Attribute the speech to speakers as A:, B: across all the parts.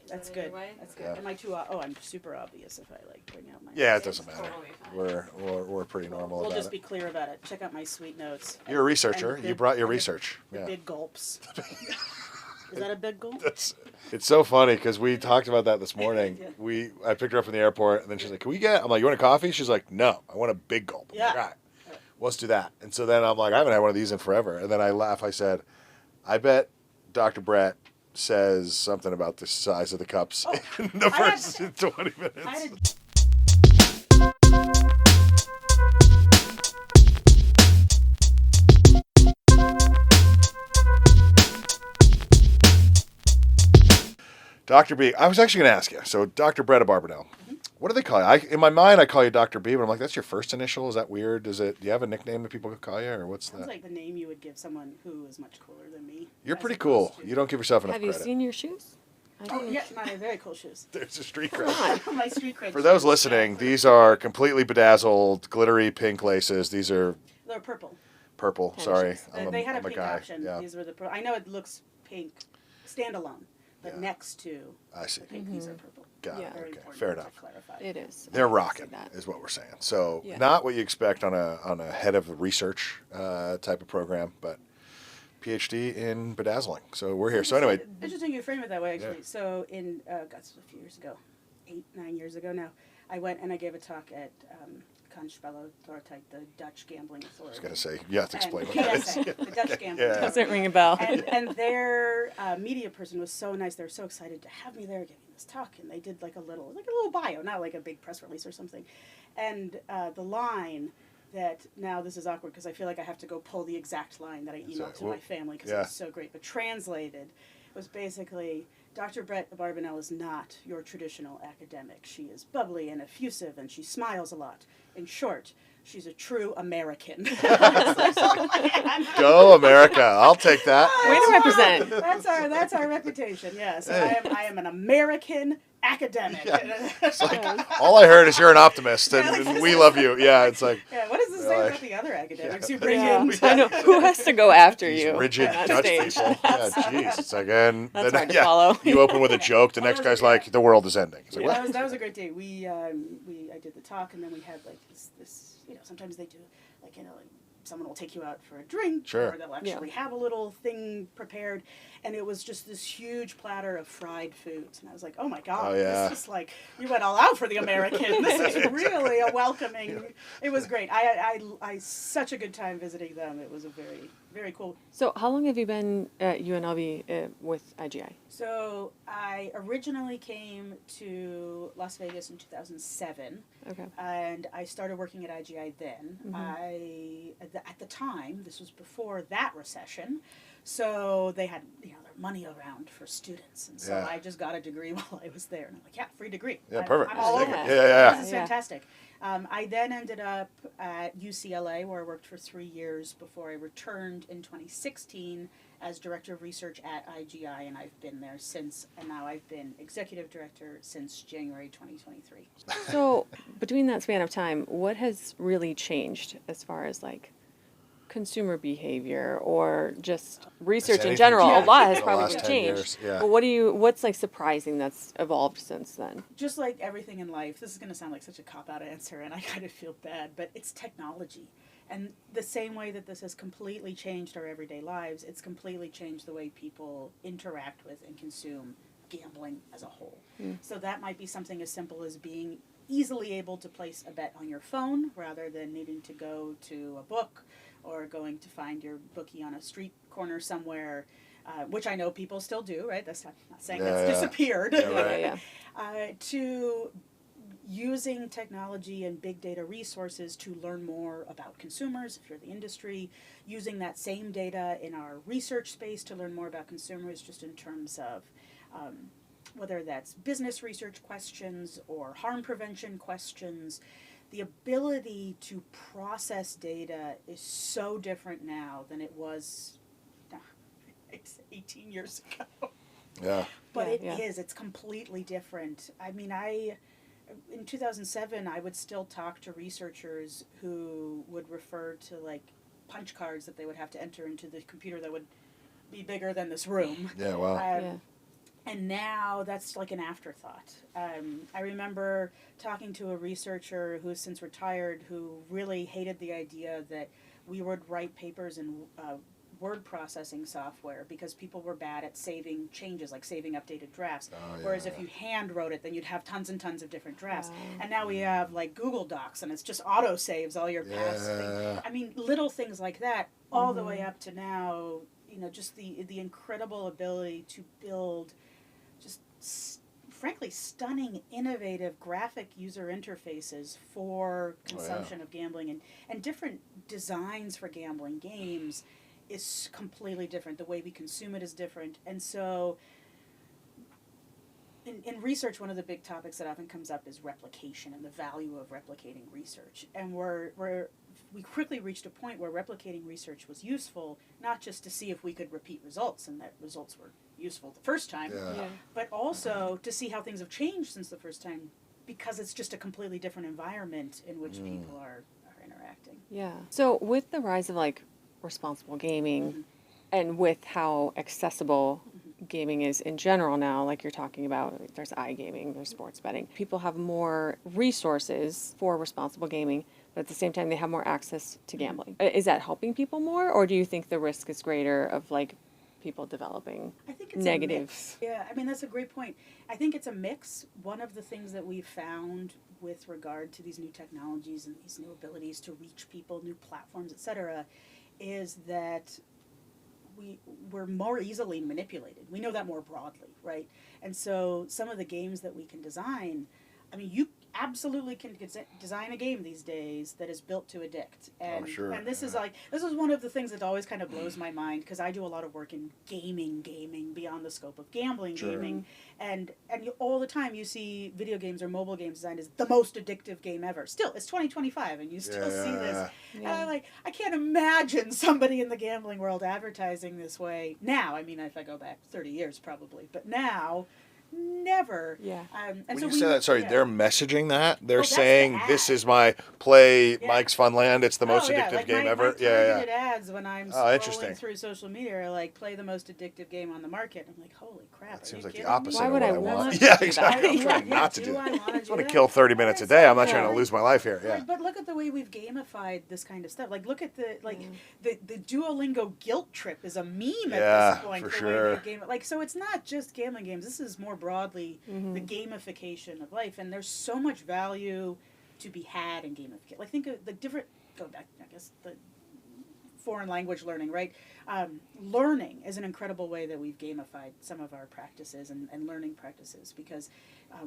A: That's good. That's good.
B: Yeah.
A: Am I too? I'm super obvious if I like bring out my.
B: Yeah, it
A: notes.
B: doesn't matter. We're pretty normal
A: We'll
B: about
A: just
B: it.
A: be clear about it. Check out my sweet notes.
B: You're a researcher. You brought your
A: and
B: research.
A: The
B: Yeah.
A: big gulps. Is that a big gulp?
B: It's so funny because we talked about that this morning.
A: Yeah.
B: I picked her up from the airport, and then she's like, "Can we get?" I'm like, "You want a coffee?" She's like, "No, I want a big gulp." I'm
A: Yeah.
B: like, all right, let's do that. And so then I'm like, I haven't had one of these in forever. And then I laugh. I said, "I bet Dr. Brett says something about the size of the cups in the first 20 minutes." Dr. B, I was actually going to ask you. So, Dr. Brett Abarbanel, what do they call you? In my mind, I call you Dr. B, but I'm like, that's your first initial? Is that weird? Do you have a nickname that people call you, or what's that?
A: Sounds like the name you would give someone who is much cooler than me.
B: You're pretty cool. You don't give yourself enough credit.
C: Have you seen your shoes?
A: Yeah, my very cool shoes.
B: There's a street cred.
A: My street cred.
B: For those listening, these are completely bedazzled, glittery pink laces. These are
A: They're purple.
B: purple. Sorry,
A: They had a
B: I'm
A: pink
B: guy.
A: option.
B: Yeah.
A: These were the. I know it looks pink, standalone, but next to
B: I see.
A: the pink, these are purple.
B: Got
C: Yeah.
B: it.
A: Very
B: Okay,
A: important
B: fair
A: to
B: enough.
A: clarify.
C: It is.
B: They're
C: I can
B: rocking,
C: see that.
B: is what we're saying. So
C: Yeah.
B: not what you expect on a head of research type of program, but PhD in bedazzling. So we're here. So anyway,
A: Interesting you frame it that way, actually.
B: Yeah.
A: So in, a few years ago, 8-9 years ago now, I went and I gave a talk at Kansspelautoriteit, the Dutch gambling
B: I
A: authority.
B: was going to say, you have to explain
A: And
B: what that is.
A: PSA, the Dutch gambling
B: Yeah.
C: Doesn't ring a bell.
A: and their media person was so nice. They were so excited to have me there giving this talk, and they did like a little bio, not like a big press release or something. And the line that, now this is awkward because I feel like I have to go pull the exact line that I emailed to my family because it was so great, but translated was basically, Dr. Brett Abarbanel is not your traditional academic. She is bubbly and effusive, and she smiles a lot. In short, she's a true American.
B: Go America. I'll take that.
C: Way to represent.
A: That's our reputation. Yeah. So I am an American academic.
B: Yeah. It's like, all I heard is you're an optimist, and we love you. Yeah, it's like.
A: Yeah, what does this say about the other academics you bring
C: Yeah.
A: in?
C: I know. Who has to go after
B: These
C: you?
B: rigid
C: on that
B: Dutch
C: stage?
B: people. Yeah, jeez. It's like, and
C: That's
B: then,
C: hard to follow.
B: You open with a joke. The next guy's like, the world is ending. It's like, what?
A: That was a great day. I did the talk, and then we had like this sometimes they do like someone will take you out for a drink,
B: Sure.
A: or they'll actually have a little thing prepared, and it was just this huge platter of fried foods, and I was like, oh my god, this is like, you went all out for the American. This is really a welcoming. It was great. I such a good time visiting them. It was a very, very cool.
C: So how long have you been at UNLV with IGI?
A: So I originally came to Las Vegas in 2007.
C: Okay.
A: And I started working at IGI then. At the time, this was before that recession, so they had their money around for students, and so I just got a degree while I was there, and I'm like, free degree.
B: Yeah, perfect.
A: I'm all over it.
B: Yeah.
A: This is fantastic. I then ended up at UCLA, where I worked for 3 years before I returned in 2016 as Director of Research at IGI, and I've been there since, and now I've been Executive Director since January 2023.
C: So between that span of time, what has really changed as far as like consumer behavior or just research in general? A lot has probably changed. But what's like surprising that's evolved since then?
A: Just like everything in life, this is going to sound like such a cop-out answer, and I kind of feel bad, but it's technology. And the same way that this has completely changed our everyday lives, it's completely changed the way people interact with and consume gambling as a whole. So that might be something as simple as being easily able to place a bet on your phone rather than needing to go to a book or going to find your bookie on a street corner somewhere, which I know people still do, right? That's not saying that's disappeared. To using technology and big data resources to learn more about consumers, if you're the industry, using that same data in our research space to learn more about consumers, just in terms of whether that's business research questions or harm prevention questions. The ability to process data is so different now than it was 18 years ago.
B: Yeah.
A: But it's completely different. I mean, in 2007, I would still talk to researchers who would refer to like punch cards that they would have to enter into the computer that would be bigger than this room.
B: Yeah, wow.
A: And now that's like an afterthought. I remember talking to a researcher who has since retired who really hated the idea that we would write papers in word processing software because people were bad at saving changes, like saving updated drafts. Whereas if you hand wrote it, then you'd have tons and tons of different drafts. And now we have like Google Docs, and it's just auto saves all your past things. I mean, little things like that, all the way up to now, just the incredible ability to build just frankly stunning, innovative graphic user interfaces for consumption of gambling and different designs for gambling games is completely different. The way we consume it is different. And so in research, one of the big topics that often comes up is replication and the value of replicating research. And we quickly reached a point where replicating research was useful, not just to see if we could repeat results and that results were useful the first time, but also to see how things have changed since the first time, because it's just a completely different environment in which people are interacting.
C: Yeah. So with the rise of like responsible gaming and with how accessible gaming is in general now, like you're talking about, there's iGaming, there's sports betting. People have more resources for responsible gaming, but at the same time they have more access to gambling. Is that helping people more, or do you think the risk is greater of like people developing negative?
A: Yeah, I mean, that's a great point. I think it's a mix. One of the things that we've found with regard to these new technologies and these new abilities to reach people, new platforms, et cetera, is that we're more easily manipulated. We know that more broadly, right? And so some of the games that we can design, I mean, you absolutely can design a game these days that is built to addict. And, and this is one of the things that always kind of blows my mind, because I do a lot of work in gaming beyond the scope of gambling gaming. And all the time you see video games or mobile games designed as the most addictive game ever. Still, it's 2025 and you still see this. And I can't imagine somebody in the gambling world advertising this way now. I mean, if I go back 30 years probably, but now, never.
B: And when so you say that, they're messaging that. They're saying, "This is my play, Mike's Funland. It's the most addictive game ever."
A: My targeted ads when I'm scrolling through social media are like, "Play the most addictive game on the market." I'm like, "Holy crap!"
B: That seems like the opposite
C: of
B: what I want. Yeah, exactly. I'm trying not to do that. I just want to kill 30 minutes a day. I'm not trying to lose my life here. Yeah.
A: But look at the way we've gamified this kind of stuff. Like, look at the Duolingo guilt trip is a meme at this point.
B: For sure.
A: So it's not just gambling games. This is more broadly the gamification of life, and there's so much value to be had in gamification. Like, think of the different, go back, I guess, the foreign language learning, right? Learning is an incredible way that we've gamified some of our practices and learning practices, because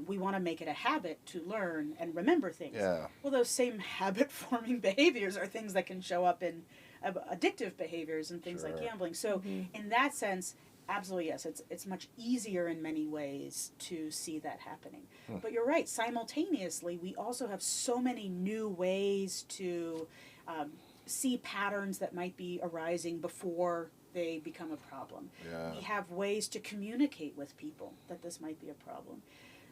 A: we want to make it a habit to learn and remember things. Well, those same habit-forming behaviors are things that can show up in addictive behaviors and things like gambling. So in that sense, absolutely, yes. It's much easier in many ways to see that happening. But you're right. Simultaneously, we also have so many new ways to see patterns that might be arising before they become a problem. We have ways to communicate with people that this might be a problem.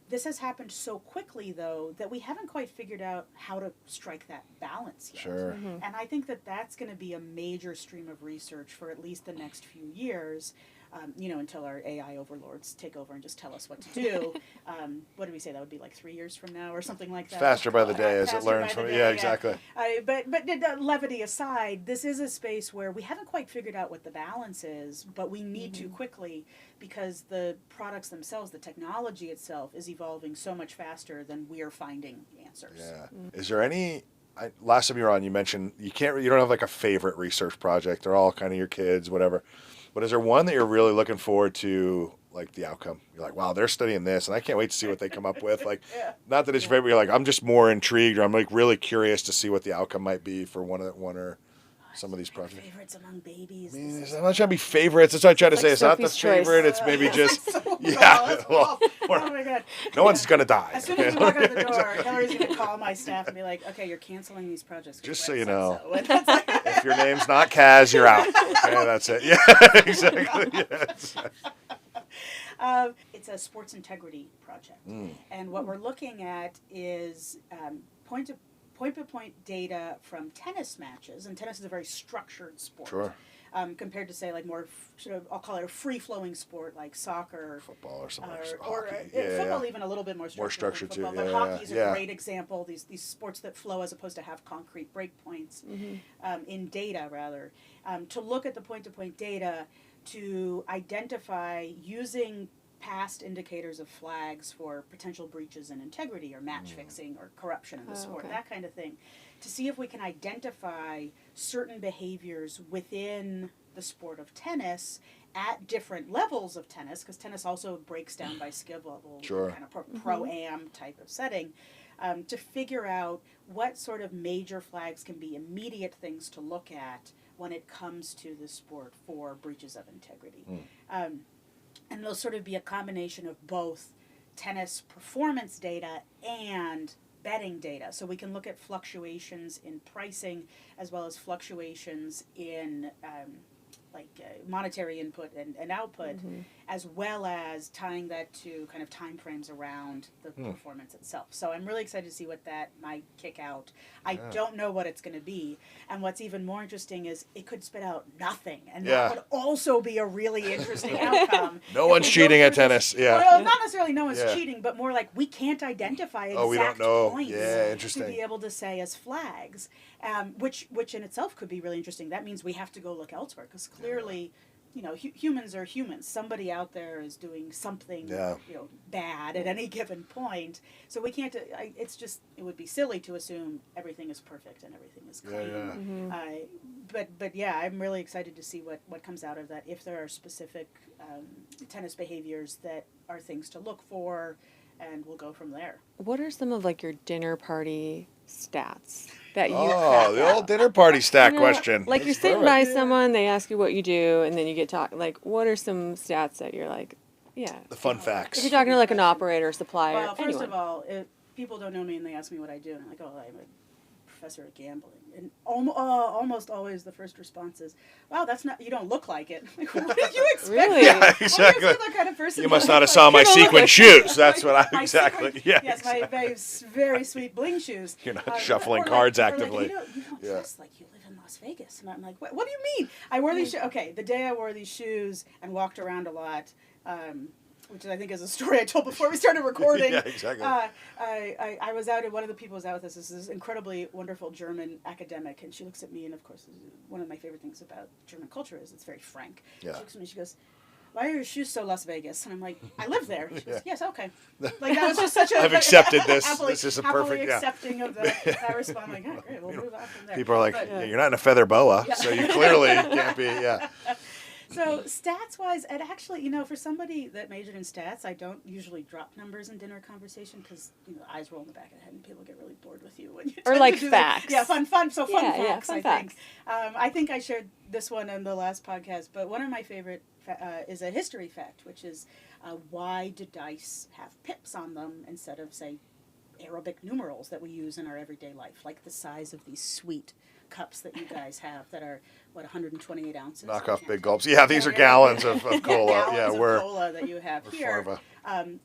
A: This has happened so quickly, though, that we haven't quite figured out how to strike that balance yet. And I think that that's going to be a major stream of research for at least the next few years. Until our AI overlords take over and just tell us what to do. What did we say? That would be like 3 years from now or something like that.
B: Faster by the day as it learns from it. Yeah, exactly.
A: But levity aside, this is a space where we haven't quite figured out what the balance is, but we need to quickly, because the products themselves, the technology itself, is evolving so much faster than we're finding answers.
B: Is there any... last time you were on, you mentioned you don't have like a favorite research project. They're all kind of your kids, whatever. But is there one that you're really looking forward to, like the outcome? You're like, wow, they're studying this, and I can't wait to see what they come up with. Like, not that it's your favorite. You're like, I'm just more intrigued, or I'm like really curious to see what the outcome might be for one or some of these projects.
A: Favorites among babies.
B: I mean, I'm not trying to be favorites. That's what I try to say. It's not the favorite. It's maybe just
A: oh my God.
B: No one's gonna die.
A: As soon as you walk out the door, Hillary's gonna call my staff and be like, "Okay, you're canceling these projects."
B: Just so you know, if your name's not Kaz, you're out. Okay, that's it. Yeah, exactly. Yes.
A: It's a sports integrity project, and what we're looking at is point-to-point data from tennis matches, and tennis is a very structured sport. compared to say like more sort of, I'll call it a free-flowing sport like soccer,
B: football or something,
A: or
B: hockey.
A: football even a little bit more structured
B: too.
A: But hockey is a great example. These sports that flow as opposed to have concrete breakpoints in data rather. To look at the point-to-point data to identify using past indicators of flags for potential breaches in integrity or match fixing or corruption in the sport, that kind of thing, to see if we can identify certain behaviors within the sport of tennis at different levels of tennis, because tennis also breaks down by skill level, kind of pro-am type of setting, to figure out what sort of major flags can be immediate things to look at when it comes to the sport for breaches of integrity. And they'll sort of be a combination of both tennis performance data and betting data. So we can look at fluctuations in pricing as well as fluctuations in monetary input and output, as well as tying that to kind of time frames around the performance itself. So I'm really excited to see what that might kick out. I don't know what it's going to be. And what's even more interesting is it could spit out nothing. And that would also be a really interesting outcome.
B: No one's cheating at tennis.
A: Well, not necessarily no one's cheating, but more like we can't identify exact points
B: interesting.
A: to be able to say as flags, which in itself could be really interesting. That means we have to go look elsewhere because clearly, humans are humans. Somebody out there is doing something, bad at any given point. So we can't. It would be silly to assume everything is perfect and everything is clean. But yeah, I'm really excited to see what comes out of that. If there are specific tennis behaviors that are things to look for, and we'll go from there.
C: What are some of your dinner party stats that you
B: the old dinner party stat question.
C: Like you're sitting by someone, they ask you what you do, and then you get talk. What are some stats that you're like,
B: the fun facts.
C: If you're talking to an operator, supplier,
A: well, first of all, if people don't know me and they ask me what I do, and I'm like, I'm a professor of gambling. And almost always the first response is, wow, you don't look like it. Like, what did you expect?
C: Really?
B: Yeah, exactly.
A: What do you kind of person
B: you must not have saw my sequin shoes. That's what I exactly.
A: Yes, my very sweet bling shoes.
B: You're not shuffling cards actively.
A: You don't dress like you live in Las Vegas. And I'm like, what do you mean? I wore these shoes. Okay, the day I wore these shoes and walked around a lot, which I think is a story I told before we started recording.
B: Yeah, exactly.
A: I was out, and one of the people was out with us. This is incredibly wonderful German academic, and she looks at me, and of course, one of my favorite things about German culture is it's very frank.
B: Yeah.
A: She looks at me, she goes, why are your shoes so Las Vegas? And I'm like, I live there. She goes, yes, okay. Like, that was just such a...
B: I've accepted this.
A: Happily,
B: this is a
A: happily
B: perfect...
A: accepting of that response. I'm like, oh, great, we'll move on from there.
B: People are like, you're not in a feather boa, so you clearly can't be,
A: So stats-wise, and actually, for somebody that majored in stats, I don't usually drop numbers in dinner conversation because, eyes roll in the back of the head and people get really bored with you when you
C: or like facts.
A: Yeah, fun facts,
C: fun
A: I think. I think I shared this one in the last podcast, but one of my favorite is a history fact, which is why do dice have pips on them instead of, say, Arabic numerals that we use in our everyday life, like the size of these sweet cups that you guys have that are 128 ounces.
B: Knock off big gulps. Yeah, these are gallons of cola.
A: Gallons of cola that you have here.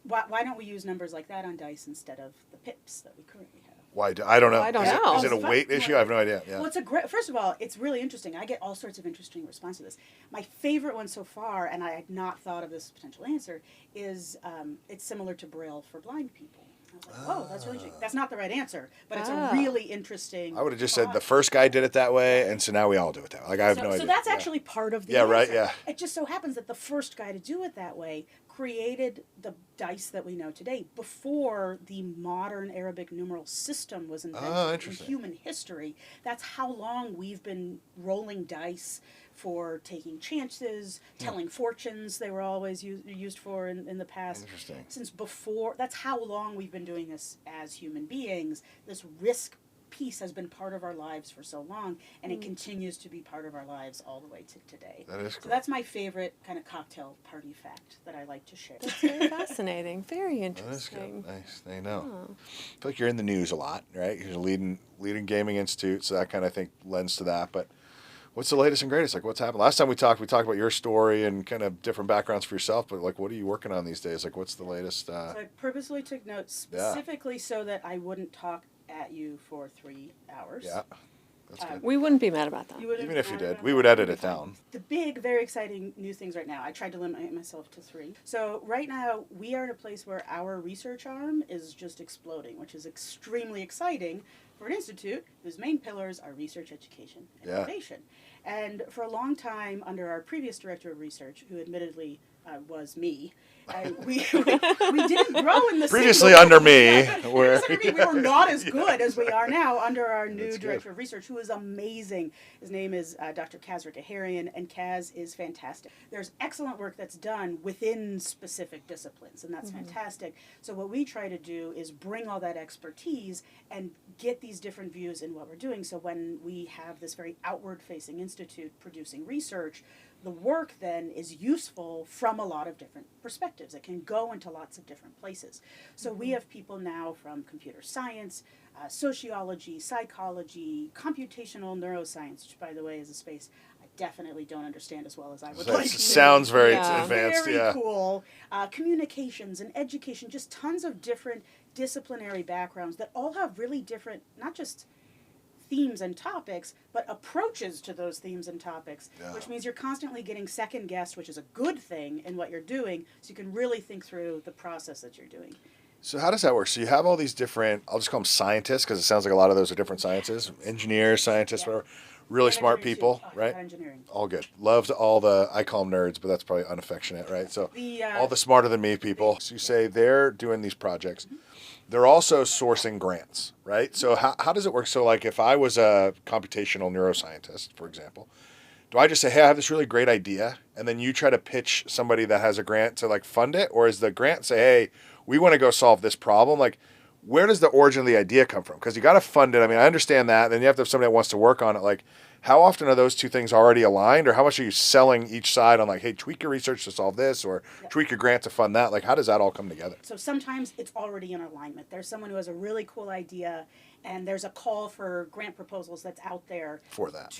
A: Why don't we use numbers like that on dice instead of the pips that we currently have?
B: Why? I don't know.
C: I don't know.
B: Is it a weight issue? I have no idea. Yeah.
A: Well, first of all, it's really interesting. I get all sorts of interesting responses to this. My favorite one so far, and I had not thought of this potential answer, is it's similar to Braille for blind people. I was like, oh, that's really interesting. That's not the right answer, but it's a really interesting...
B: I would have just said the first guy did it that way, and so now we all do it that way. I have no idea.
A: So that's actually part of the answer.
B: Right, yeah.
A: It just so happens that the first guy to do it that way created the dice that we know today before the modern Arabic numeral system was invented in human history. That's how long we've been rolling dice for taking chances, telling fortunes. They were always used for in the past.
B: Interesting.
A: Since before, that's how long we've been doing this as human beings. This risk piece has been part of our lives for so long, and it continues to be part of our lives all the way to today.
B: That is cool.
A: So that's my favorite kind of cocktail party fact that I like to share.
C: That's very fascinating. Very interesting.
B: That is good. Nice. I know. I feel like you're in the news a lot, right? You're leading gaming institute, so that kind of, I think, lends to that. But what's the latest and greatest? Like, what's happened? Last time we talked about your story and kind of different backgrounds for yourself, but, what are you working on these days? Like, what's the latest?
A: So I purposely took notes specifically so that I wouldn't talk at you for 3 hours.
B: Yeah. That's good.
C: We wouldn't be mad about that.
B: Even if you did, we would edit it down.
A: The big, very exciting new things right now. I tried to limit myself to 3. So right now, we are in a place where our research arm is just exploding, which is extremely exciting for an institute whose main pillars are research, education, and innovation. And for a long time, under our previous director of research, who admittedly was me, we didn't grow in the
B: previously under me.
A: We were not as good as we are now under our new director of research, who is amazing. His name is Dr. Kaz Rikaharian, and Kaz is fantastic. There's excellent work that's done within specific disciplines, and that's fantastic. So what we try to do is bring all that expertise and get these different views in what we're doing. So when we have this very outward-facing institute producing research, the work then is useful from a lot of different perspectives. It can go into lots of different places. So we have people now from computer science, sociology, psychology, computational neuroscience, which, by the way, is a space I definitely don't understand as well as I would like to.
B: Sounds very advanced,
A: very cool. Communications and education, just tons of different disciplinary backgrounds that all have really different, not just themes and topics, but approaches to those themes and topics, which means you're constantly getting second guessed, which is a good thing in what you're doing, so you can really think through the process that you're doing.
B: So how does that work? So you have all these different, I'll just call them scientists, because it sounds like a lot of those are different sciences, engineers, scientists, whatever, really smart people, right?
A: Engineering.
B: All good. Loved all the, I call them nerds, but that's probably unaffectionate, right? So all the smarter than me people. So you say they're doing these projects. They're also sourcing grants, right? So how does it work? So like if I was a computational neuroscientist, for example, do I just say, hey, I have this really great idea, and then you try to pitch somebody that has a grant to like fund it? Or is the grant say, hey, we want to go solve this problem? Like, where does the origin of the idea come from? Because you got to fund it. I mean, I understand that. Then you have to have somebody that wants to work on it. Like, how often are those two things already aligned? Or how much are you selling each side on like, hey, tweak your research to solve this, or tweak your grant to fund that? Like, how does that all come together?
A: So sometimes it's already in alignment. There's someone who has a really cool idea, and there's a call for grant proposals that's out there
B: for that.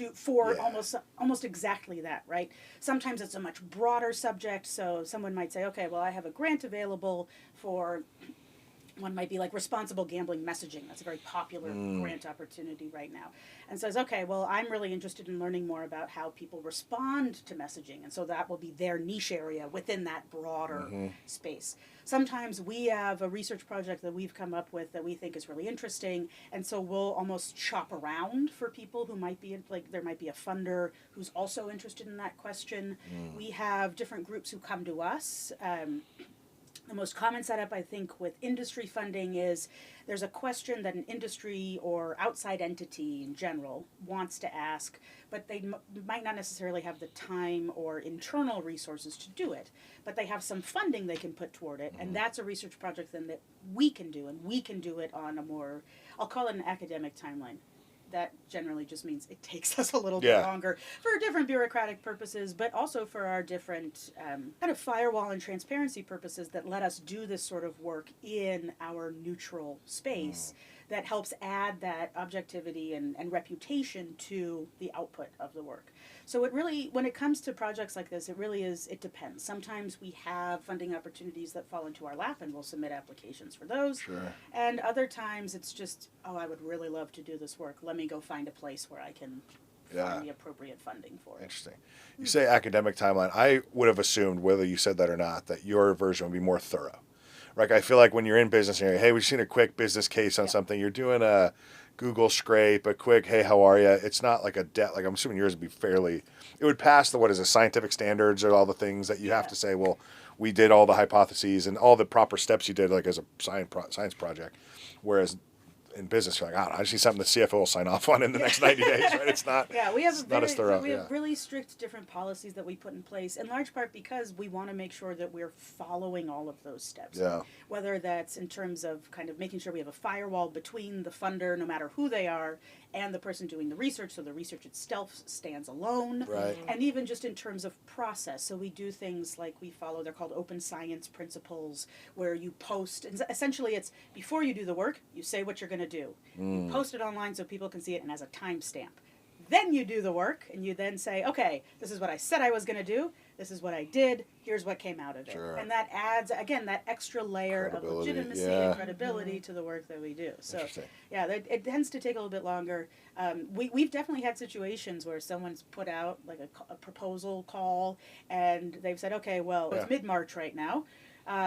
A: Almost exactly that, right? Sometimes it's a much broader subject. So someone might say, okay, well, I have a grant available for, one might be like responsible gambling messaging. That's a very popular grant opportunity right now. And says, okay, well, I'm really interested in learning more about how people respond to messaging. And so that will be their niche area within that broader space. Sometimes we have a research project that we've come up with that we think is really interesting. And so we'll almost shop around for people who might be, like there might be a funder who's also interested in that question. We have different groups who come to us. The most common setup, I think, with industry funding is there's a question that an industry or outside entity in general wants to ask, but they might not necessarily have the time or internal resources to do it, but they have some funding they can put toward it, and that's a research project then that we can do, and we can do it on a more, I'll call it an academic timeline. That generally just means it takes us a little bit longer for different bureaucratic purposes, but also for our different kind of firewall and transparency purposes that let us do this sort of work in our neutral space that helps add that objectivity and reputation to the output of the work. So it really, when it comes to projects like this, it depends. Sometimes we have funding opportunities that fall into our lap and we'll submit applications for those.
B: Sure.
A: And other times it's just, oh, I would really love to do this work. Let me go find a place where I can find the appropriate funding for it.
B: Interesting. You say academic timeline. I would have assumed, whether you said that or not, that your version would be more thorough. Like, I feel like when you're in business and you're, hey, we've seen a quick business case on something, you're doing a Google scrape, a quick, hey, how are you? It's not like like I'm assuming yours would be fairly, it would pass the, scientific standards or all the things that you have to say, well, we did all the hypotheses and all the proper steps you did, like as a science project. Whereas in business, you're like, I just need something the CFO will sign off on in the next 90 days, right? It's not,
A: we have
B: not as thorough.
A: We have really strict different policies that we put in place, in large part because we want to make sure that we're following all of those steps.
B: Yeah.
A: Whether that's in terms of kind of making sure we have a firewall between the funder, no matter who they are, and the person doing the research, so the research itself stands alone.
B: Right.
A: And even just in terms of process. So we do things like they're called open science principles, where you post, and essentially it's before you do the work, you say what you're going to do. You post it online so people can see it and as a timestamp. Then you do the work, and you then say, okay, this is what I said I was going to do. This is what I did. Here's what came out of it.
B: Sure.
A: And that adds, again, that extra layer of legitimacy and credibility to the work that we do. So, yeah, it tends to take a little bit longer. We've definitely had situations where someone's put out like a proposal call, and they've said, okay, well, it's mid-March right now.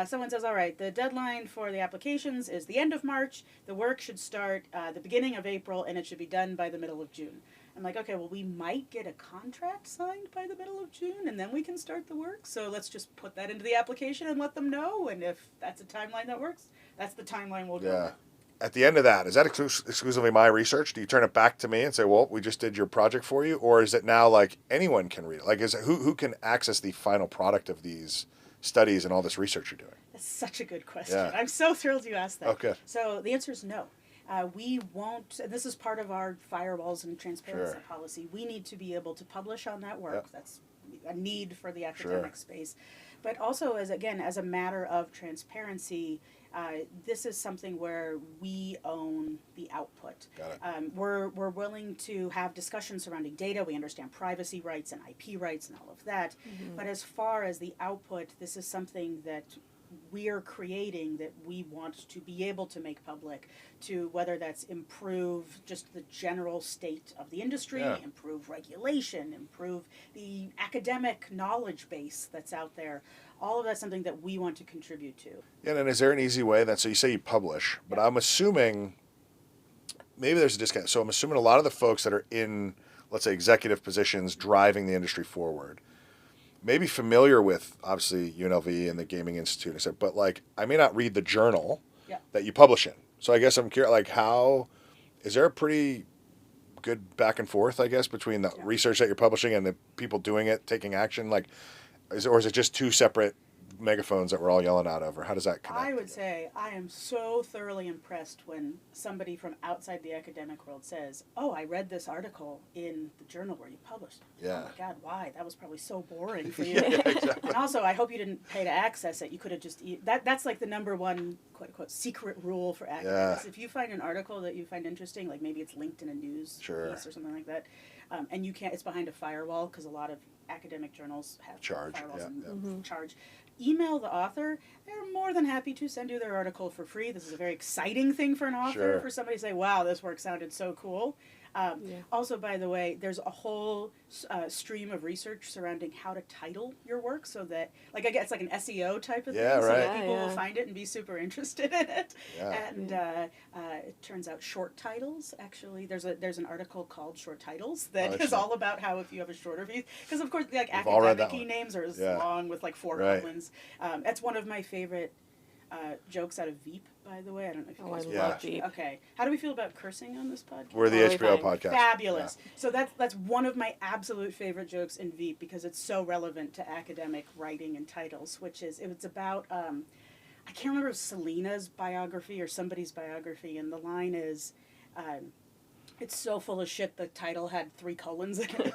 A: Someone says, all right, the deadline for the applications is the end of March. The work should start the beginning of April, and it should be done by the middle of June. I'm like, okay, well, we might get a contract signed by the middle of June, and then we can start the work. So let's just put that into the application and let them know. And if that's a timeline that works, that's the timeline we'll go with.
B: At the end of that, is that exclusively my research? Do you turn it back to me and say, well, we just did your project for you? Or is it now like anyone can read it? Like, is it, who can access the final product of these studies and all this research you're doing?
A: That's such a good question. I'm so thrilled you asked that.
B: Okay.
A: So the answer is no. We won't, this is part of our firewalls and transparency policy. We need to be able to publish on that work. That's a need for the academic space. But also, as a matter of transparency, this is something where we own the output.
B: Got it.
A: We're willing to have discussions surrounding data. We understand privacy rights and IP rights and all of that. But as far as the output, this is something that we are creating that we want to be able to make public, to whether that's improve just the general state of the industry, improve regulation, improve the academic knowledge base that's out there. All of that's something that we want to contribute to.
B: Yeah, and is there an easy way then? So you say you publish, but I'm assuming maybe there's a discount. So I'm assuming a lot of the folks that are in, let's say, executive positions driving the industry forward may be familiar with, obviously, UNLV and the Gaming Institute, but like I may not read the journal that you publish in. So I guess I'm curious, like is there a pretty good back and forth, I guess, between the research that you're publishing and the people doing it, taking action? Like, or is it just two separate megaphones that we're all yelling out over? How does that connect?
A: I would say I am so thoroughly impressed when somebody from outside the academic world says, oh, I read this article in the journal where you published. Oh my God, why? That was probably so boring for you. Exactly. And also, I hope you didn't pay to access it. You could have just, that's like the number one, quote unquote, secret rule for academics. If you find an article that you find interesting, like maybe it's linked in a news piece or something like that, and you can't, it's behind a firewall because a lot of academic journals have firewalls and charge. Email the author. They're more than happy to send you their article for free. This is a very exciting thing for an author, for somebody to say, wow, this work sounded so cool. Also, by the way, there's a whole stream of research surrounding how to title your work so that, like, I guess it's like an SEO type of thing, so that people will find it and be super interested in it. And it turns out short titles, actually, there's an article called Short Titles that is all about how if you have a shorter piece, because of course, like, academic names are as long with like 4 colons. That's one of my favorite jokes out of Veep, by the way. I don't know if you guys
C: love Veep.
A: Okay. How do we feel about cursing on this podcast?
B: We're the HBO podcast.
A: Fabulous. So that's one of my absolute favorite jokes in Veep because it's so relevant to academic writing and titles, which is, it's about, I can't remember if it was Selena's biography or somebody's biography, and the line is, it's so full of shit the title had 3 colons in it.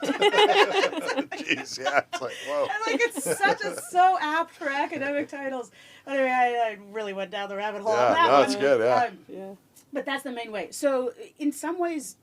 B: Jeez, it's like, whoa.
A: And like, it's so apt for academic titles. Anyway, I really went down the rabbit hole on that one.
B: That's good,
A: But that's the main way. So in some ways,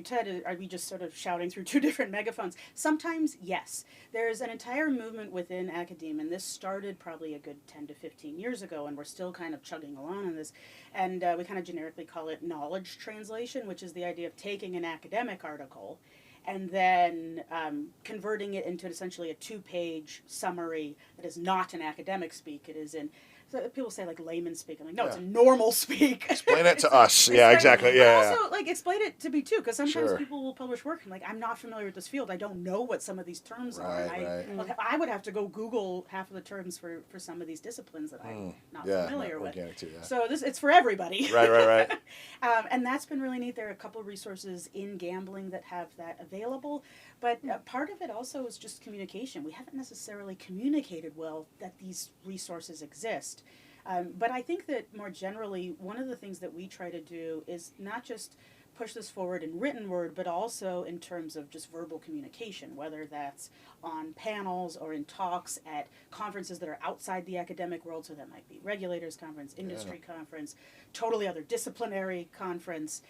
A: Ted, are we just sort of shouting through 2 different megaphones? Sometimes, yes. There's an entire movement within academia, and this started probably a good 10 to 15 years ago, and we're still kind of chugging along on this. And we kind of generically call it knowledge translation, which is the idea of taking an academic article and then converting it into essentially a 2-page summary that is not in academic speak. It is in, so people say like layman speak. I'm like, no, it's in normal speak.
B: Explain it to us. Yeah, exactly.
A: But also, like, explain it to me too, because sometimes people will publish work and like, I'm not familiar with this field. I don't know what some of these terms are. I would have to go Google half of the terms for some of these disciplines that I'm not familiar with. So it's for everybody.
B: Right.
A: And that's been really neat. There are a couple of resources in gambling that have that available. But part of it also is just communication. We haven't necessarily communicated well that these resources exist. But I think that more generally, one of the things that we try to do is not just push this forward in written word, but also in terms of just verbal communication, whether that's on panels or in talks at conferences that are outside the academic world. So that might be regulators conference, industry conference, totally other disciplinary conference,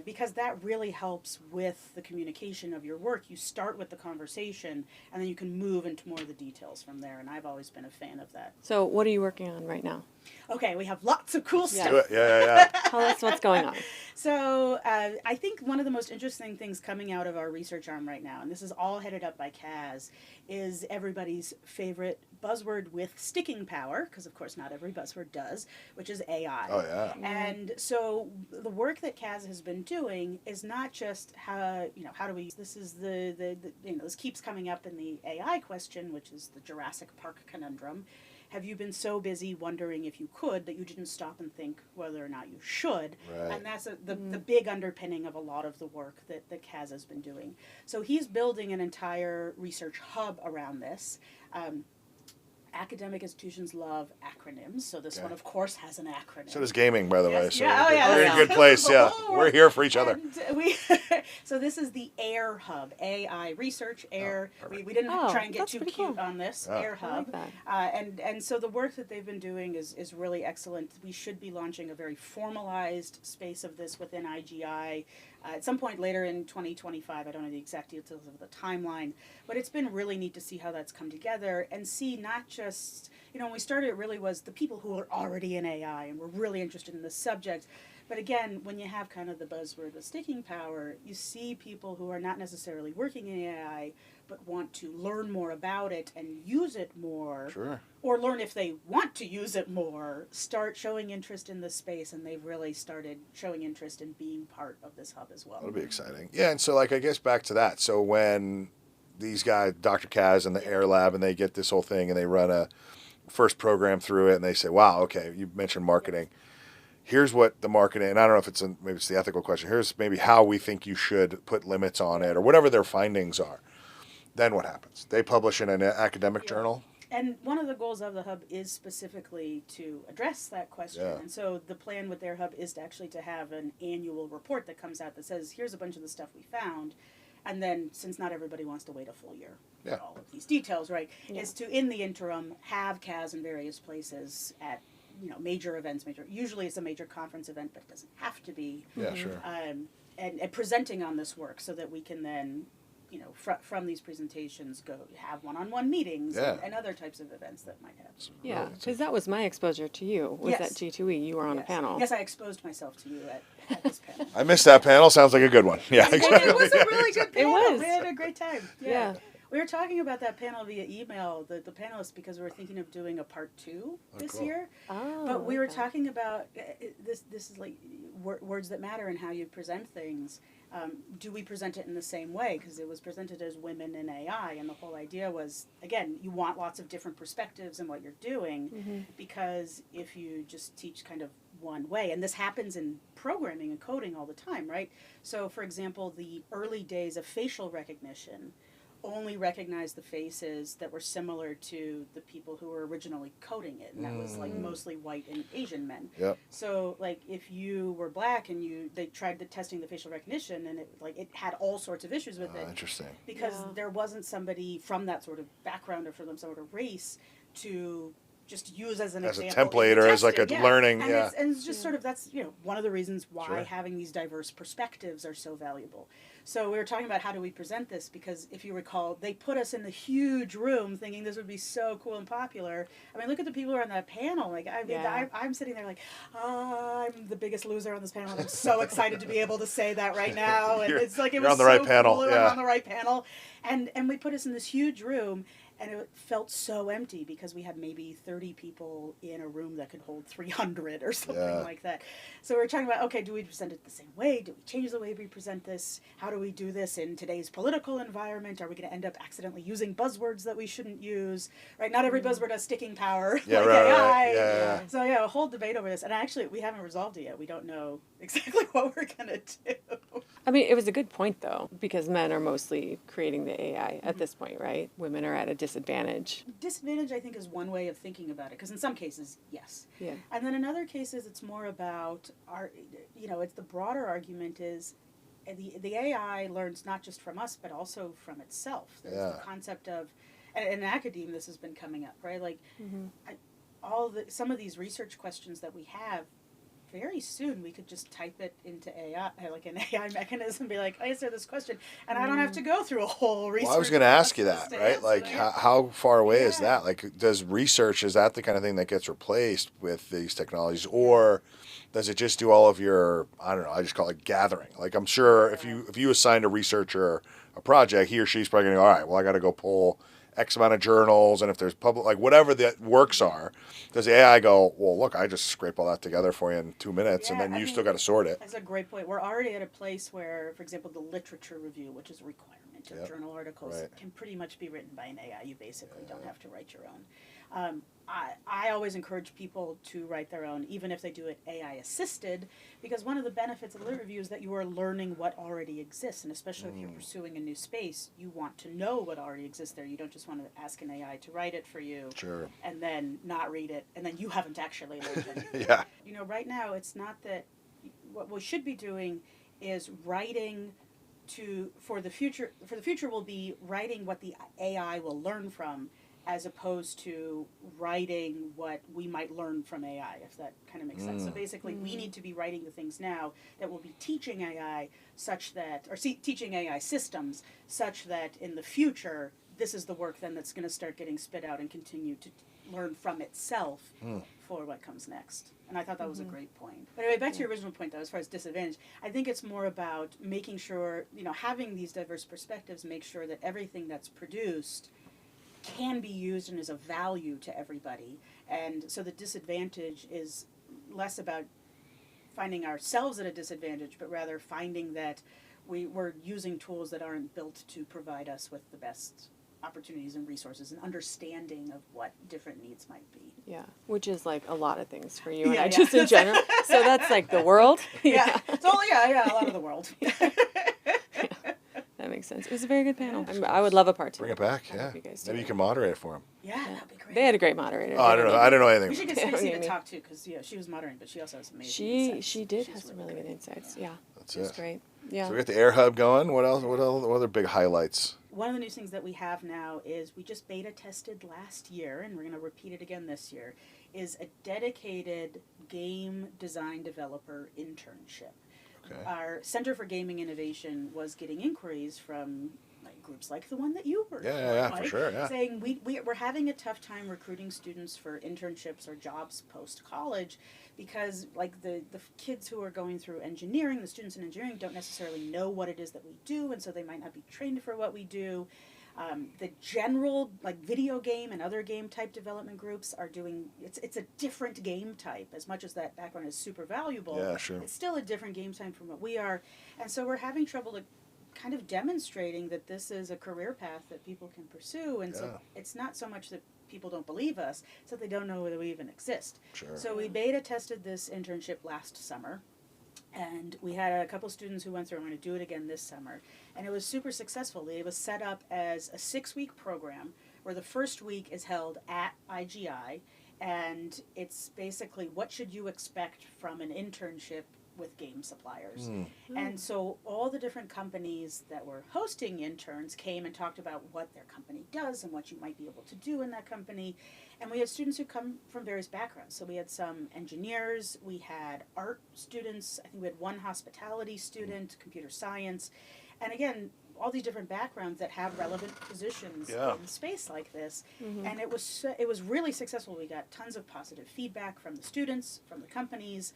A: because that really helps with the communication of your work. You start with the conversation, and then you can move into more of the details from there. And I've always been a fan of that.
C: So what are you working on right now?
A: Okay, we have lots of cool stuff.
B: Do it. Yeah.
C: Tell us what's going on.
A: So I think one of the most interesting things coming out of our research arm right now, and this is all headed up by Kaz, is everybody's favorite buzzword with sticking power, because of course not every buzzword does, which is AI.
B: Oh, yeah.
A: And so the work that Kaz has been doing is not just how do we, this is this keeps coming up in the AI question, which is the Jurassic Park conundrum. Have you been so busy wondering if you could that you didn't stop and think whether or not you should?
B: Right.
A: And that's the big underpinning of a lot of the work that Kaz has been doing. So he's building an entire research hub around this. Academic institutions love acronyms, so this one, of course, has an acronym.
B: So does gaming, by the way. So we're in a good place. Yeah, we're here for each other.
A: So this is the AIR Hub, AI Research, AIR. We didn't try and get too cute on this, AIR Hub. Like and so the work that they've been doing is really excellent. We should be launching a very formalized space of this within IGI. At some point later in 2025, I don't know the exact details of the timeline, but it's been really neat to see how that's come together and see not just, when we started, it really was the people who are already in AI and were really interested in the subject. But again, when you have kind of the buzzword with sticking power, you see people who are not necessarily working in AI, but want to learn more about it and use it more.
B: Sure.
A: Or learn if they want to use it more, start showing interest in this space, and they've really started showing interest in being part of this hub as well.
B: That'll be exciting. Yeah, and so I guess back to that. So when these guys, Dr. Kaz and the Air Lab, and they get this whole thing and they run a first program through it and they say, wow, okay, you mentioned marketing. Here's what the marketing, and I don't know if maybe it's the ethical question, here's maybe how we think you should put limits on it or whatever their findings are. Then what happens? They publish in an academic journal?
A: And one of the goals of the hub is specifically to address that question.
B: Yeah.
A: And so the plan with their hub is to have an annual report that comes out that says, here's a bunch of the stuff we found. And then, since not everybody wants to wait a full year for all of these details, right, is to, in the interim, have Kaz in various places at major events. Usually it's a major conference event, but it doesn't have to be.
B: Yeah, sure.
A: And presenting on this work so that we can then, from these presentations go have one-on-one meetings and other types of events that might have.
C: Yeah, because that was my exposure to you, was at G2E. You were on a panel.
A: Yes, I exposed myself to you at this panel.
B: I missed that panel. Sounds like a good one. Yeah, exactly.
A: It was a really good panel.
C: It was.
A: We had a great time.
C: Yeah.
A: We were talking about that panel via email, the panelists, because we were thinking of doing a part 2 this year.
C: Oh,
A: but we were talking about, this is like words that matter and how you present things. Do we present it in the same way? Because it was presented as women in AI, and the whole idea was, again, you want lots of different perspectives in what you're doing, because if you just teach kind of one way, and this happens in programming and coding all the time, right? So, for example, the early days of facial recognition only recognized the faces that were similar to the people who were originally coding it, and that was like mostly white and Asian men.
B: Yep.
A: So like if you were black and they tried testing the facial recognition, and it had all sorts of issues with it.
B: Interesting.
A: Because there wasn't somebody from that sort of background or from some sort of race to just use as an example.
B: As a template or as like a learning.
A: And it's just sort of, that's one of the reasons why having these diverse perspectives are so valuable. So we were talking about how do we present this, because if you recall, they put us in the huge room thinking this would be so cool and popular. I mean, look at the people who are on that panel. Like, I'm sitting there like, I'm the biggest loser on this panel, and I'm so excited to be able to say that right now. And it's like, it was
B: on the
A: so
B: right panel.
A: cool.
B: Yeah.
A: I'm on the right panel. And we put us in this huge room, and it felt so empty because we had maybe 30 people in a room that could hold 300 or something like that. So we're talking about, okay, do we present it the same way? Do we change the way we present this? How do we do this in today's political environment? Are we going to end up accidentally using buzzwords that we shouldn't use? Right? Not every buzzword has sticking power like AI.
B: Right. Yeah.
A: So a whole debate over this. And actually, we haven't resolved it yet. We don't know exactly what we're going to do.
C: I mean, it was a good point, though, because men are mostly creating the AI at this point, right? Women are at a disadvantage.
A: Disadvantage, I think, is one way of thinking about it, because in some cases, yes.
C: Yeah.
A: And then in other cases, it's more about it's the broader argument is the AI learns not just from us, but also from itself. There's the concept of, and in academia this has been coming up, right? Like some of these research questions that we have, very soon we could just type it into AI, like an AI mechanism, be like, answer this question, and I don't have to go through a whole research.
B: Well, I was going to ask you that, right? Like, how far away is that? Like, is that the kind of thing that gets replaced with these technologies, or does it just do all of your, I don't know, I just call it gathering? Like, I'm sure if you assigned a researcher a project, he or she's probably going to go, all right, well, I got to go pull X amount of journals, and if there's public, like whatever the works are, does the AI go, well, look, I just scrape all that together for you in 2 minutes, and then still got to sort it?
A: That's a great point. We're already at a place where, for example, the literature review, which is a requirement of journal articles, can pretty much be written by an AI. You basically don't have to write your own. I always encourage people to write their own, even if they do it AI assisted, because one of the benefits of lit review is that you are learning what already exists, and especially if you're pursuing a new space, you want to know what already exists there. You don't just want to ask an AI to write it for you, and then not read it, and then you haven't actually learned anything. You know, right now it's not that. What we should be doing is writing for the future. For the future, will be writing what the AI will learn from, as opposed to writing what we might learn from AI, if that kind of makes sense. So basically, we need to be writing the things now that will be teaching AI teaching AI systems such that in the future, this is the work then that's going to start getting spit out and continue to learn from itself for what comes next. And I thought that was a great point. But anyway, back to your original point, though, as far as disadvantage, I think it's more about making sure, having these diverse perspectives, make sure that everything that's produced can be used and is of value to everybody. And so the disadvantage is less about finding ourselves at a disadvantage, but rather finding that we're using tools that aren't built to provide us with the best opportunities and resources and understanding of what different needs might be.
C: Yeah, which is like a lot of things for you and I just in general. So that's like the world.
A: A lot of the world.
C: That makes sense. It was a very good panel. I would love a part 2.
B: Bring it back, Maybe you can moderate it for them.
A: Yeah, that'd be great.
C: They had a great moderator.
B: Oh, I don't know anything.
A: We should get Stacey to talk too, because she was moderating, but she also has amazing insights.
C: She did have some really good insights. Yeah,
B: that's
C: it was great. Yeah.
B: So we got the Air Hub going. What else? What other big highlights?
A: One of the new things that we have now is we just beta tested last year, and we're going to repeat it again this year, is a dedicated game design developer internship. Okay. Our Center for Gaming Innovation was getting inquiries from groups like the one that you were
B: for sure,
A: saying we're having a tough time recruiting students for internships or jobs post-college because the kids who are going through engineering, the students in engineering, don't necessarily know what it is that we do, and so they might not be trained for what we do. The general video game and other game type development groups are doing it's a different game type. As much as that background is super valuable, it's still a different game type from what we are, and so we're having trouble kind of demonstrating that this is a career path that people can pursue, and so it's not so much that people don't believe us, it's that they don't know that we even exist. So we beta tested this internship last summer, and we had a couple students who went through, and we're going to do it again this summer, and it was super successful. It was set up as a 6-week program where the first week is held at IGI, and it's basically what should you expect from an internship with game suppliers. And so all the different companies that were hosting interns came and talked about what their company does and what you might be able to do in that company. And we had students who come from various backgrounds. So we had some engineers, we had art students, I think we had one hospitality student, computer science, and again, all these different backgrounds that have relevant positions in space like this. And it was really successful. We got tons of positive feedback from the students, from the companies.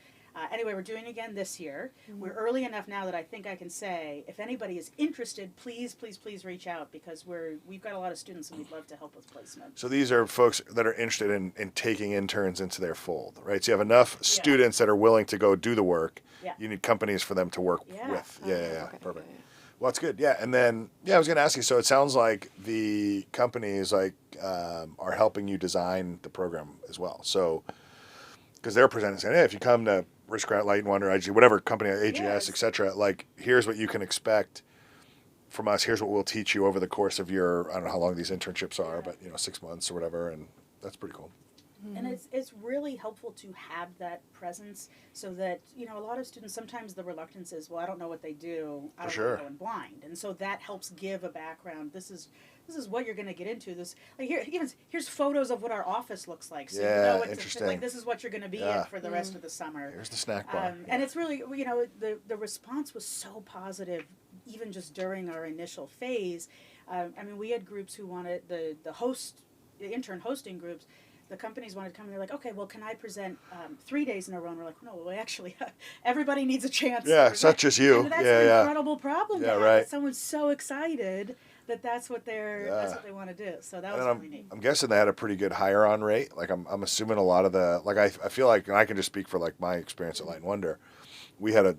A: Anyway, we're doing it again this year. We're early enough now that I think I can say, if anybody is interested, please reach out, because we've got a lot of students and we'd love to help with placement.
B: So these are folks that are interested in taking interns into their fold, right? So you have enough students that are willing to go do the work. You need companies for them to work with. Okay. Perfect. Well, that's good. And then, I was going to ask you, so it sounds like the companies are helping you design the program as well. So, because they're presenting, saying, hey, if you come to Risk Grant, Light and Wonder, IG, whatever company, AGS, et cetera, here's what you can expect from us. Here's what we'll teach you over the course of your, I don't know how long these internships are, but 6 months or whatever, and that's pretty cool.
A: And it's really helpful to have that presence so that, a lot of students, sometimes the reluctance is, well, I don't know what they do. I don't want to go in blind. And so that helps give a background. This is what you're going to get into. This, like, here's photos of what our office looks like. So
B: interesting.
A: This is what you're going to be in for the rest of the summer.
B: Here's the snack bar.
A: And it's really, the response was so positive, even just during our initial phase. We had groups who wanted the intern hosting groups. The companies wanted to come and they're like, okay, well, can I present 3 days in a row? And we're like, no, well, actually, everybody needs a chance.
B: Yeah, such as you.
A: And that's an incredible problem.
B: Yeah, right.
A: Someone's so excited that's what that's what they want to do. So that was really neat.
B: I'm guessing they had a pretty good hire-on rate. Like I'm assuming a lot of the, like I feel like, and I can just speak for like my experience at Light and Wonder, we had a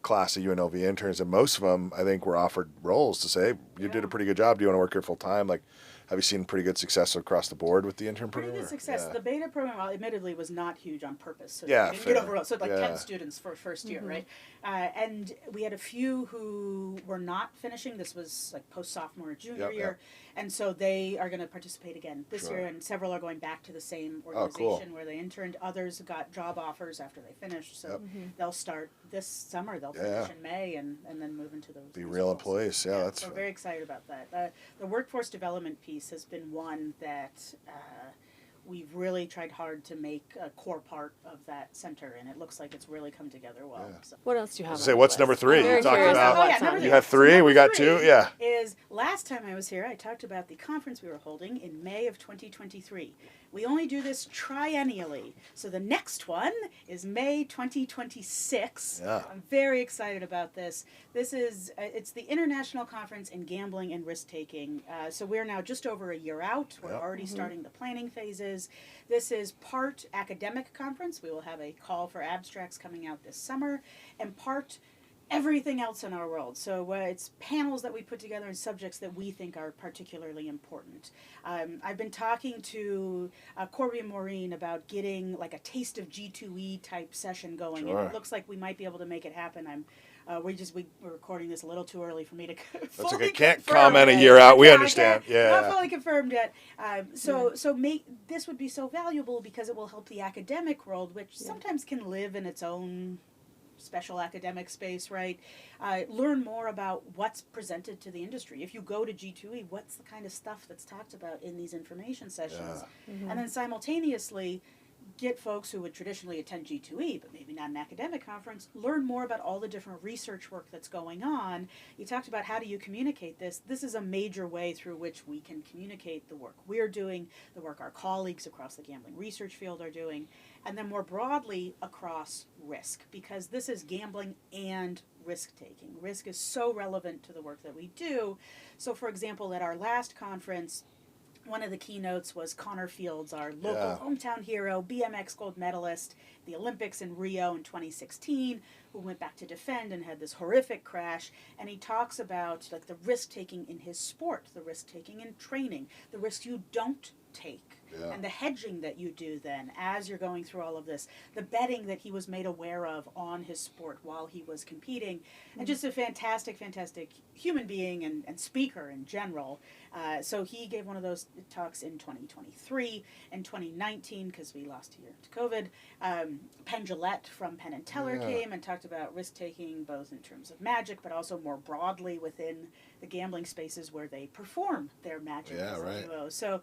B: class of UNLV interns, and most of them, I think, were offered roles to say, hey, you did a pretty good job. Do you want to work here full time? Like, have you seen pretty good success across the board with the intern program?
A: Pretty good success. The beta program, admittedly, was not huge on purpose. So
B: yeah,
A: didn't get overall. So 10 students for first year, right? And we had a few who were not finishing. This was like post-sophomore or junior year. And so they are going to participate again this year, and several are going back to the same organization where they interned. Others got job offers after they finished, so they'll start this summer. They'll finish in May and then move into those.
B: Be real employees, that's.
A: We're very excited about that. The workforce development piece has been one that we've really tried hard to make a core part of that center, and it looks like it's really come together well.
C: Yeah. So. What else do you have?
B: Say, what's number 3? You talked
C: about.
B: You had 3. We got 2. Yeah.
A: Is last time I was here, I talked about the conference we were holding in May of 2023. We only do this triennially, so the next one is May 2026.
B: Yeah.
A: I'm very excited about this. This is it's the International Conference in Gambling and Risk Taking. So we're now just over a year out. We're already starting the planning phases. This is part academic conference. We will have a call for abstracts coming out this summer, and part everything else in our world. So it's panels that we put together and subjects that we think are particularly important. I've been talking to Corby and Maureen about getting like a taste of G2E type session going. And it looks like we might be able to make it happen. We're recording this a little too early for me to
B: That's okay. Can't comment a year out. We understand.
A: Not fully confirmed yet. This would be so valuable because it will help the academic world, which sometimes can live in its own special academic space, right? Learn more about what's presented to the industry. If you go to G2E, what's the kind of stuff that's talked about in these information sessions? And then simultaneously get folks who would traditionally attend G2E, but maybe not an academic conference, learn more about all the different research work that's going on. You talked about how do you communicate this. This is a major way through which we can communicate the work we're doing, the work our colleagues across the gambling research field are doing, and then more broadly across risk, because this is gambling and risk-taking. Risk is so relevant to the work that we do. So, for example, at our last conference, one of the keynotes was Connor Fields, our local hometown hero, BMX gold medalist, the Olympics in Rio in 2016, who went back to defend and had this horrific crash. And he talks about like the risk-taking in his sport, the risk-taking in training, the risks you don't take. And the hedging that you do then as you're going through all of this, the betting that he was made aware of on his sport while he was competing, and just a fantastic, fantastic human being and speaker in general. So he gave one of those talks in 2023. In 2019, because we lost a year to COVID, Penn Jillette from Penn and Teller came and talked about risk-taking both in terms of magic, but also more broadly within the gambling spaces where they perform their magic. So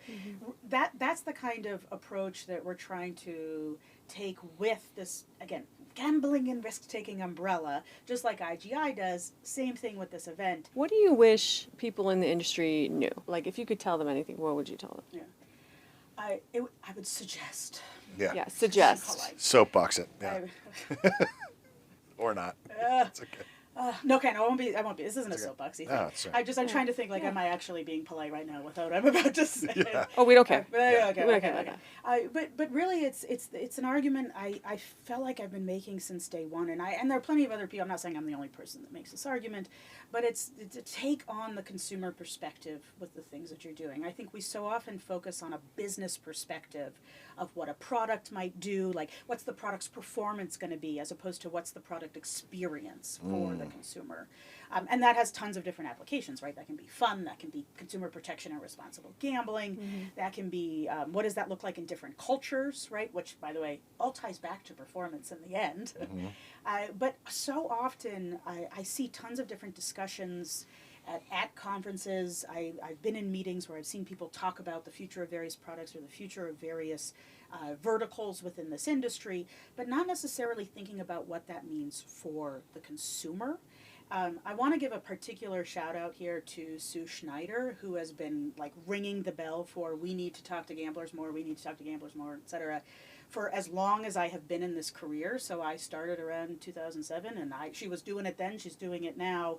A: that's the kind of approach that we're trying to take with this, again, gambling and risk-taking umbrella, just like IGI does. Same thing with this event.
C: What do you wish people in the industry knew? Like, if you could tell them anything, what would you tell them?
A: I would suggest.
C: Suggest.
B: Soapbox it. Or not. It's okay.
A: No, I won't be. This isn't a soapboxy thing. I'm trying to think like, am I actually being polite right now with what I'm about to say?
C: Oh, we don't care.
A: Okay. But really, it's an argument I felt like I've been making since day one, and there are plenty of other people. I'm not saying I'm the only person that makes this argument, but it's a take on the consumer perspective with the things that you're doing. I think we so often focus on a business perspective of what a product might do, like what's the product's performance going to be, as opposed to what's the product experience for the consumer. And that has tons of different applications, right? That can be fun, that can be consumer protection and responsible gambling, that can be what does that look like in different cultures, right? Which, by the way, all ties back to performance in the end. But so often I see tons of different discussions at conferences. I've been in meetings where I've seen people talk about the future of various products or the future of various verticals within this industry, but not necessarily thinking about what that means for the consumer. I want to give a particular shout out here to Sue Schneider, who has been like ringing the bell for we need to talk to gamblers more, we need to talk to gamblers more, etc. for as long as I have been in this career. So I started around 2007, and she was doing it then, she's doing it now.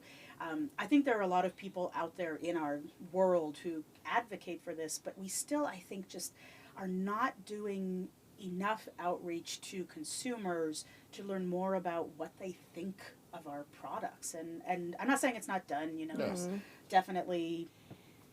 A: I think there are a lot of people out there in our world who advocate for this, but we still, I think, just are not doing enough outreach to consumers to learn more about what they think of our products. And I'm not saying it's not done, there's definitely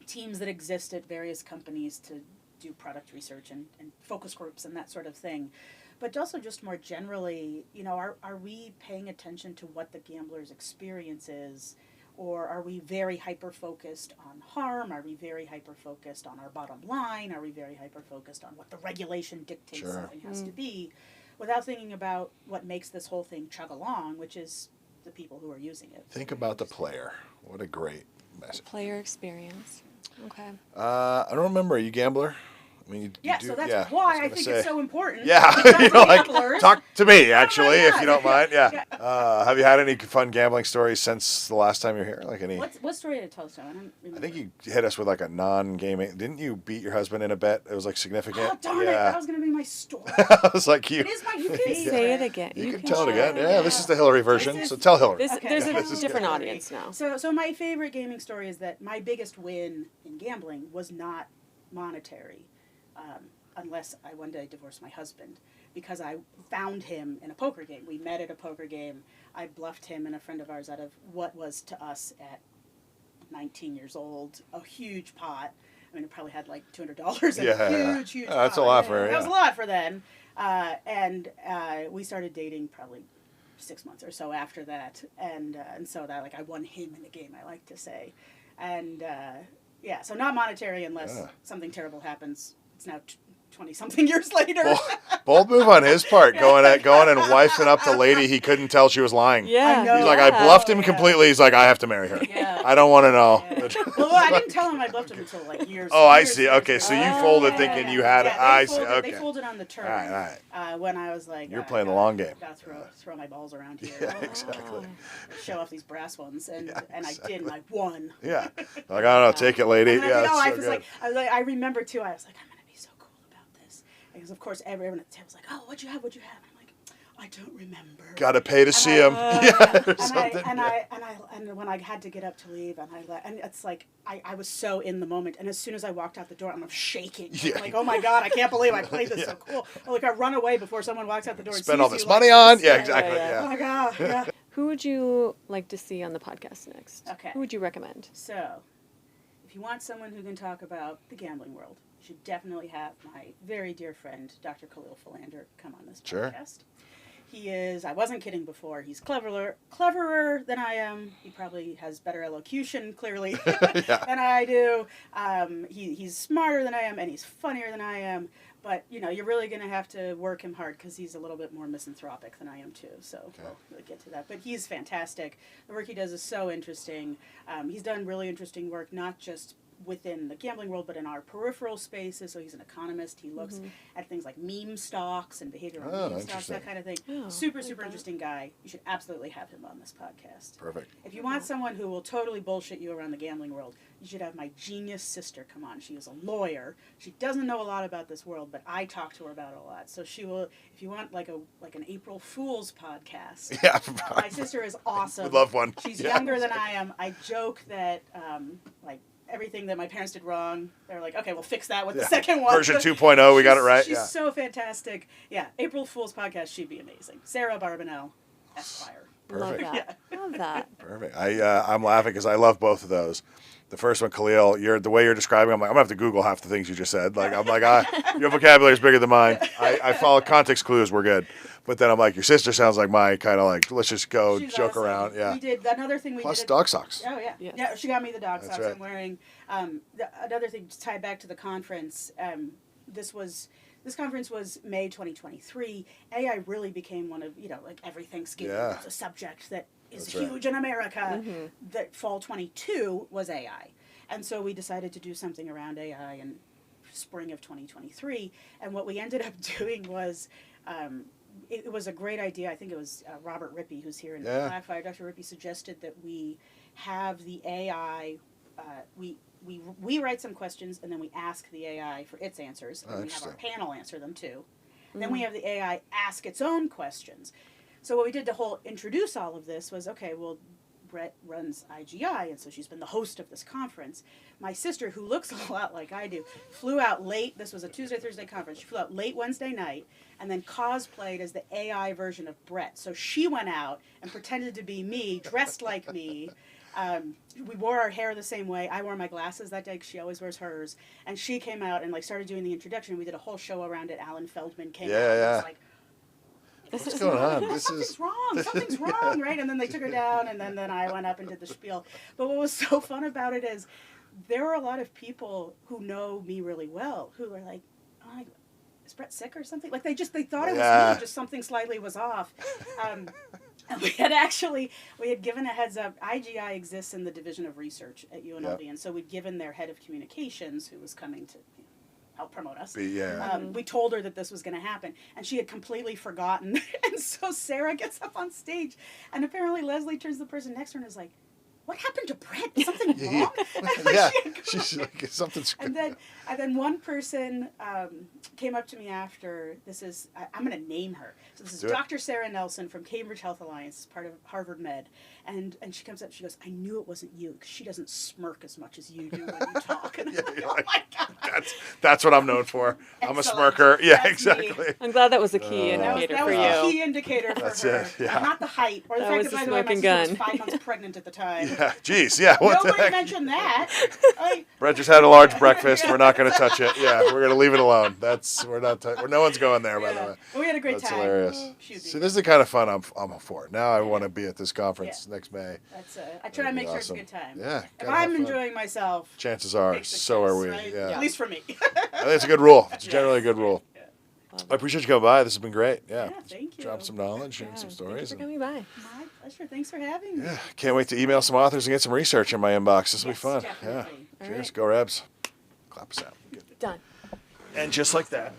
A: teams that exist at various companies to do product research and focus groups and that sort of thing. But also just more generally, are we paying attention to what the gambler's experience is? Or are we very hyper-focused on harm? Are we very hyper-focused on our bottom line? Are we very hyper-focused on what the regulation dictates something has to be? Without thinking about what makes this whole thing chug along, which is the people who are using it.
B: Think about the player. What a great message.
C: Player experience. Okay.
B: I don't remember. Are you a gambler? I mean,
A: so that's why I think it's so important.
B: Yeah, talk to me, actually, if you don't mind. Yeah. Have you had any fun gambling stories since the last time you were here? Like any?
A: What story did you tell us? I
B: think you hit us with like a non-gaming. Didn't you beat your husband in a bet? It was like significant.
A: Oh, darn it. That was going to be my story.
B: I was like, you.
A: It is you can
C: say it again.
B: You can tell it again. Yeah, this is the Hillary version, so tell Hillary.
C: There's a different audience now.
A: So my favorite gaming story is that my biggest win in gambling was not monetary. Unless I one day divorced my husband, because I found him in a poker game. We met at a poker game. I bluffed him and a friend of ours out of what was to us at 19 years old a huge pot. I mean, it probably had like $200 in a huge pot.
B: That's a lot for
A: That was a lot for then. And we started dating probably 6 months or so after that. And so that I won him in the game, I like to say. And so not monetary unless something terrible happens. It's now 20-something years later.
B: Bold move on his part, going and wifing up the lady he couldn't tell she was lying.
C: Yeah.
B: He's like, I bluffed him completely. He's like, I have to marry her.
A: Yeah.
B: I don't want to know.
A: Yeah. Well, I didn't tell him I bluffed him until years.
B: Oh, I see. Okay, so you folded thinking you had it. I see. Okay.
A: They folded on the turn.
B: All right.
A: When I was like,
B: you're playing the long game.
A: Gotta throw my balls around here.
B: Yeah, exactly.
A: Show off these brass ones, and I did, and I won.
B: Yeah. Like, I don't know, take it, lady.
A: I remember too. I was like, I'm gonna be so cool about this, because of course everyone at the table was like, oh, what'd you have? And I'm like, I don't remember.
B: Got to pay to see him.
A: And when I had to get up to leave, and it's like I was so in the moment, and as soon as I walked out the door, I'm shaking.
B: Yeah.
A: I'm like, oh my God, I can't believe I played this so cool. I run away before someone walks out the door.
B: Spend all this money on? Yeah, exactly.
A: Oh my God. Yeah.
C: Who would you like to see on the podcast next?
A: Okay.
C: Who would you recommend?
A: So, if you want someone who can talk about the gambling world, you should definitely have my very dear friend, Dr. Khalil Philander, come on this podcast. He is, I wasn't kidding before, he's cleverer than I am. He probably has better elocution, clearly, than I do. He's smarter than I am, and he's funnier than I am. But, you're really going to have to work him hard, because he's a little bit more misanthropic than I am, too. So we'll get to that. But he's fantastic. The work he does is so interesting. He's done really interesting work, not just within the gambling world, but in our peripheral spaces. So he's an economist. He looks at things like meme stocks and behavioral meme stocks, that kind of thing.
C: Oh,
A: super interesting guy. You should absolutely have him on this podcast.
B: Perfect.
A: If you want someone who will totally bullshit you around the gambling world, you should have my genius sister come on. She is a lawyer. She doesn't know a lot about this world, but I talk to her about it a lot. So she will, if you want like an April Fool's podcast.
B: Yeah.
A: My sister is awesome.
B: Would love one.
A: She's younger than I am. I joke that everything that my parents did wrong, they're like, okay, we'll fix that with the second one.
B: Version 2.0, we got it right.
A: She's so fantastic. Yeah, April Fool's podcast, she'd be amazing. Sarah Abarbanel, Esquire.
B: Perfect.
C: Love that. Love that.
B: Perfect. I'm laughing because I love both of those. The first one, Khalil, the way you're describing, I'm like, I'm gonna have to Google half the things you just said. Like, I'm like, your vocabulary is bigger than mine. I follow context clues. We're good. But then I'm like, your sister sounds like mine. Kind of like, let's just go
A: She's
B: joke
A: awesome.
B: Around. Yeah.
A: We did another thing.
B: Plus dog socks.
A: Oh yeah.
C: Yes.
A: Yeah. She got me the dog
B: That's
A: socks
B: right.
A: I'm wearing. Another thing to tie back to the conference. This conference was May 2023. AI really became one of, like every Thanksgiving, it's a subject that is huge in America.
C: Mm-hmm.
A: That fall 22 was AI. And so we decided to do something around AI in spring of 2023. And what we ended up doing was, it was a great idea. I think it was Robert Rippey, who's here in Blackfire. Dr. Rippey suggested that we have the AI, we write some questions and then we ask the AI for its answers. And we have our panel answer them too. Mm-hmm. Then we have the AI ask its own questions. So what we did to introduce all of this was, okay, well, Brett runs IGI, and so she's been the host of this conference. My sister, who looks a lot like I do, flew out late. This was a Tuesday-Thursday conference. She flew out late Wednesday night and then cosplayed as the AI version of Brett. So she went out and pretended to be me, dressed like me. We wore our hair the same way. I wore my glasses that day because she always wears hers. And she came out and started doing the introduction. We did a whole show around it. Alan Feldman came out. And was like,
B: what's going on?
A: Something's wrong, right? And then they took her down, and then I went up and did the spiel. But what was so fun about it is there were a lot of people who know me really well who were like, oh, is Brett sick or something? Like they thought it was me, just something slightly was off. And we had given a heads up. IGI exists in the Division of Research at UNLV, and so we'd given their head of communications, who was coming to help promote us. We told her that this was going to happen, and she had completely forgotten. And so Sarah gets up on stage, and apparently Leslie turns to the person next to her and is like, what happened to Brett? Is something wrong?
B: She's like, something's
A: and then one person came up to me after. I'm going to name her. So this is Dr. Sarah Nelson from Cambridge Health Alliance, part of Harvard Med. And she comes up, she goes, I knew it wasn't you, because she doesn't smirk as much as you do when you talk. And oh my God.
B: That's what I'm known for. I'm a smirker. Yeah,
A: That's
B: exactly.
A: me.
C: I'm glad that was a key indicator
A: that
C: for
A: was
C: you.
A: a key indicator for
B: That's
A: her.
B: it, yeah.
A: Not the height, or the
C: That
A: fact
C: was
A: that, by
C: the
A: the way, my
C: smoking
A: sister was
C: gun.
A: 5 months pregnant at the time.
B: Yeah, jeez, yeah. What the
A: Nobody
B: heck?
A: mentioned that.
B: Brett just had a large breakfast. We're not going to touch it. Yeah, we're going to leave it alone. No one's going there, by the way.
A: We had a great
B: That's
A: time.
B: hilarious. So this is the kind of fun I'm for. Now I want to be at this conference next May.
A: I try to make sure it's a
B: awesome.
A: good time.
B: Yeah.
A: If I'm enjoying myself,
B: chances are,
A: big
B: so are we.
A: success, right?
B: Yeah.
A: At least for me.
B: I think it's a good rule. It's generally a good rule. I appreciate you coming by. This has been great. Yeah.
A: Thank you.
B: Drop some knowledge, sharing some
C: Thank
B: stories.
C: you for coming by.
A: My pleasure. Thanks for having me.
B: Yeah. Can't wait to email some authors and get some research in my inbox. This will be fun.
A: Definitely.
B: Yeah.
C: All
B: Cheers.
C: right.
B: Go Rebs. Clap us out. Good.
C: Done.
B: And just like that.